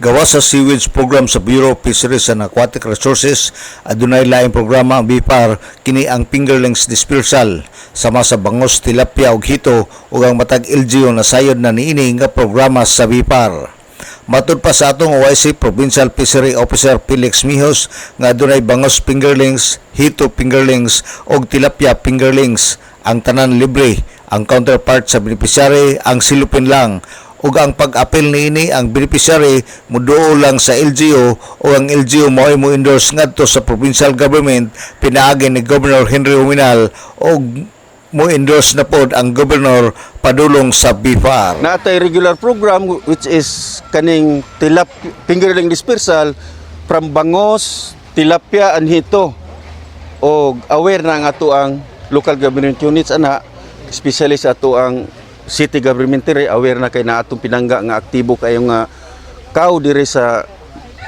Gawa sa sewage program sa Bureau of Fisheries and Aquatic Resources, adunay laing programa ang BIPAR kini ang fingerlings dispersal sama sa bangos, tilapia ug hito ug ang matag LGU na sayod na niini nga programa sa BIPAR. Matud pa sa atong OIC Provincial Fishery Officer Felix Mijos nga adunay bangos fingerlings, hito fingerlings ug tilapia fingerlings, ang tanan libre. Ang counterpart sa beneficiary ang silupin lang ug ang pag-apel niini ang beneficiary muduo lang sa LGU o ang LGU mo'y mo endorse ngadto sa provincial government pinaagi ni Governor Henry Uminal o mo endorse na pod ang governor padulong sa BIPAR. Naatay regular program which is kaning fingerling dispersal from bangos, tilapia and hito. O aware na ang ato ang local government units ana, especially sa ato ang city government dire, aware na kay na atong pinangga nga aktibo kayo nga kaw dire sa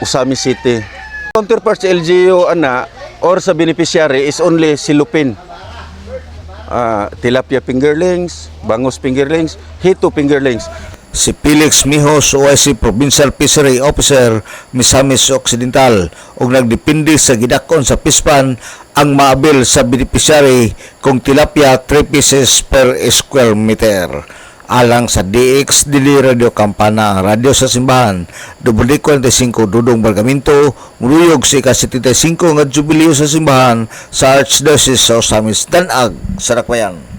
Usami City. Counterpart sa LGU ana or sa beneficiary is only silupin. Tilapia fingerlings, bangos fingerlings, hito fingerlings. Si Felix Mijos, OIC Provincial Fishery Officer, Misamis Occidental, ug nagdepende sa gidakon sa pispan ang maabil sa beneficiary kung tilapia 3 pieces per square meter. Alang sa DX Dili Radio Campana, radio sa simbahan, WD45 Dudong Bargamento, muluyog sa ika-75 nga jubileo sa simbahan sa Archdiocese sa Osamis, Danag, Sarakwayan.